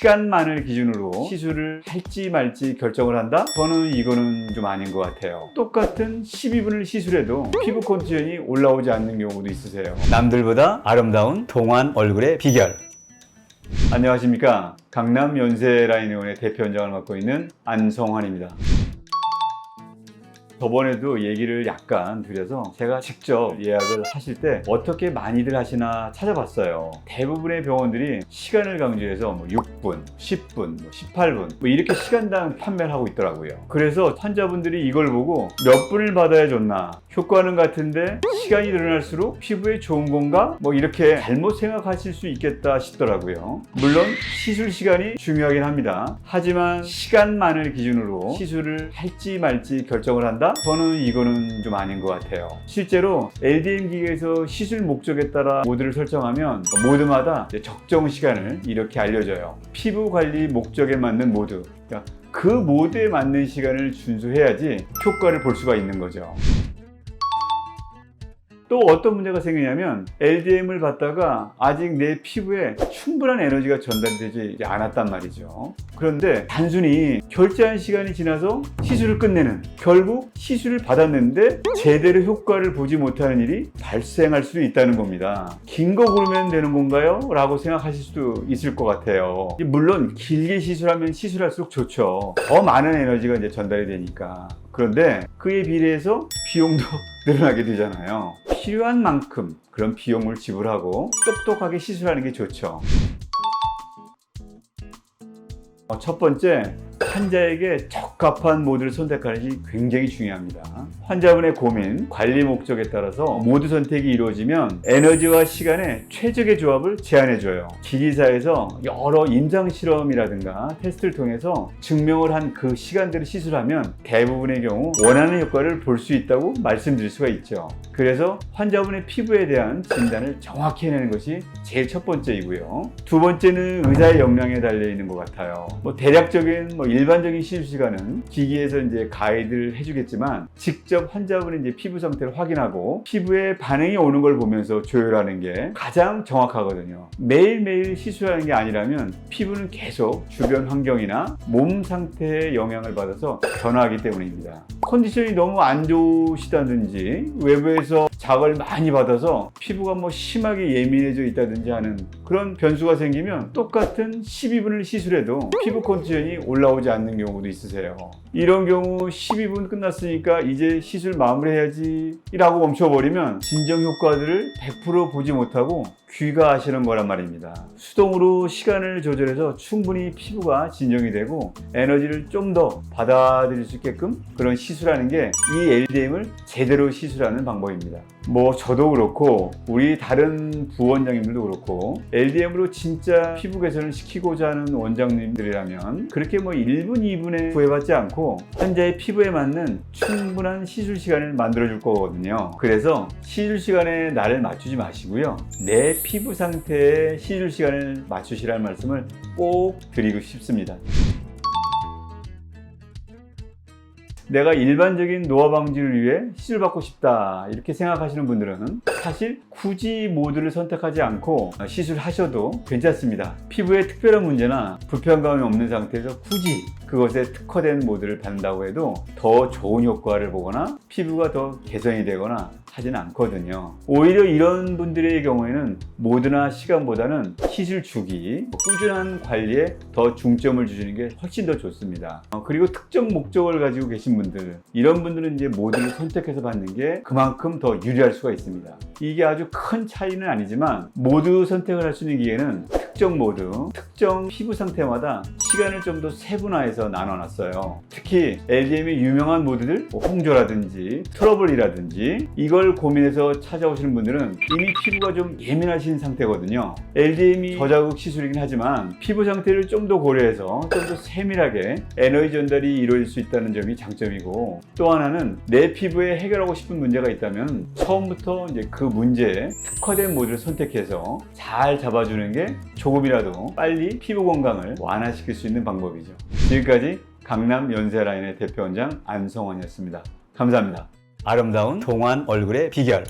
시간만을 기준으로 시술을 할지 말지 결정을 한다? 저는 이거는 좀 아닌 것 같아요. 똑같은 12분을 시술해도 피부 컨디션이 올라오지 않는 경우도 있으세요. 남들보다 아름다운 동안 얼굴의 비결. 안녕하십니까. 강남 연세라인의원의 대표 원장을 맡고 있는 안성환입니다. 저번에도 얘기를 약간 드려서 제가 직접 예약을 하실 때 어떻게 많이들 하시나 찾아봤어요. 대부분의 병원들이 시간을 강조해서 6분, 10분, 18분 이렇게 시간당 판매를 하고 있더라고요. 그래서 환자분들이 이걸 보고 몇 분을 받아야 좋나, 효과는 같은데 시간이 늘어날수록 피부에 좋은 건가? 이렇게 잘못 생각하실 수 있겠다 싶더라고요. 물론 시술 시간이 중요하긴 합니다. 하지만 시간만을 기준으로 시술을 할지 말지 결정을 한다? 저는 이거는 좀 아닌 것 같아요. 실제로 LDM 기계에서 시술 목적에 따라 모드를 설정하면 모드마다 적정 시간을 이렇게 알려줘요. 피부 관리 목적에 맞는 모드, 그러니까 그 모드에 맞는 시간을 준수해야지 효과를 볼 수가 있는 거죠. 또 어떤 문제가 생기냐면 LDM을 받다가 아직 내 피부에 충분한 에너지가 전달이 되지 않았단 말이죠. 그런데 단순히 결제한 시간이 지나서 시술을 끝내는, 결국 시술을 받았는데 제대로 효과를 보지 못하는 일이 발생할 수도 있다는 겁니다. 긴 거 고르면 되는 건가요? 라고 생각하실 수도 있을 것 같아요. 물론 길게 시술하면 시술할수록 좋죠. 더 많은 에너지가 이제 전달이 되니까. 그런데 그에 비례해서 비용도 늘어나게 되잖아요. 필요한 만큼 그런 비용을 지불하고 똑똑하게 시술하는 게 좋죠. 첫 번째, 환자에게 적합한 모드를 선택하는 것이 굉장히 중요합니다. 환자분의 고민, 관리 목적에 따라서 모드 선택이 이루어지면 에너지와 시간의 최적의 조합을 제안해줘요. 기기사에서 여러 임상 실험이라든가 테스트를 통해서 증명을 한 그 시간대로 시술하면 대부분의 경우 원하는 효과를 볼 수 있다고 말씀드릴 수가 있죠. 그래서 환자분의 피부에 대한 진단을 정확히 해내는 것이 제일 첫 번째이고요. 두 번째는 의사의 역량에 달려있는 것 같아요. 대략적인 일반적인 시술 시간은 기기에서 이제 가이드를 해주겠지만 직접 환자분의 이제 피부 상태를 확인하고 피부에 반응이 오는 걸 보면서 조율하는 게 가장 정확하거든요. 매일매일 시술하는 게 아니라면 피부는 계속 주변 환경이나 몸 상태에 영향을 받아서 변화하기 때문입니다. 컨디션이 너무 안 좋으시다든지 외부에서 자극을 많이 받아서 피부가 심하게 예민해져 있다든지 하는 그런 변수가 생기면 똑같은 12분을 시술해도 피부 컨디션이 올라오지 않는 경우도 있으세요. 이런 경우 12분 끝났으니까 이제 시술 마무리해야지 라고 멈춰버리면 진정 효과들을 100% 보지 못하고 귀가하시는 거란 말입니다. 수동으로 시간을 조절해서 충분히 피부가 진정이 되고 에너지를 좀 더 받아들일 수 있게끔 그런 시술하는 게 이 LDM을 제대로 시술하는 방법입니다. 저도 그렇고 우리 다른 부원장님들도 그렇고 LDM으로 진짜 피부 개선을 시키고자 하는 원장님들이라면 그렇게 1분, 2분에 구애받지 않고 환자의 피부에 맞는 충분한 시술 시간을 만들어 줄 거거든요. 그래서 시술 시간에 나를 맞추지 마시고요. 내 피부 상태에 시술 시간을 맞추시라는 말씀을 꼭 드리고 싶습니다. 내가 일반적인 노화 방지를 위해 시술받고 싶다 이렇게 생각하시는 분들은 사실 굳이 모드를 선택하지 않고 시술하셔도 괜찮습니다. 피부에 특별한 문제나 불편감이 없는 상태에서 굳이 그것에 특화된 모드를 받는다고 해도 더 좋은 효과를 보거나 피부가 더 개선이 되거나 하지는 않거든요. 오히려 이런 분들의 경우에는 모드나 시간보다는 시술 주기, 꾸준한 관리에 더 중점을 주시는 게 훨씬 더 좋습니다. 그리고 특정 목적을 가지고 계신 분들, 이런 분들은 이제 모드를 선택해서 받는 게 그만큼 더 유리할 수가 있습니다. 이게 아주 큰 차이는 아니지만 모드 선택을 할 수 있는 기회는 특정 모드, 특정 피부 상태마다 시간을 좀 더 세분화해서 나눠놨어요. 특히 LDM의 유명한 모드들, 홍조라든지 트러블이라든지 이걸 고민해서 찾아오시는 분들은 이미 피부가 좀 예민하신 상태거든요. LDM이 저자극 시술이긴 하지만 피부 상태를 좀 더 고려해서 좀 더 세밀하게 에너지 전달이 이루어질 수 있다는 점이 장점이고, 또 하나는 내 피부에 해결하고 싶은 문제가 있다면 처음부터 이제 그 문제에 특화된 모드를 선택해서 잘 잡아주는 게 조금이라도 빨리 피부 건강을 완화시킬 수 있는 방법이죠. 지금까지 강남 연세라인의 대표 원장 안성환이었습니다. 감사합니다. 아름다운 동안 얼굴의 비결.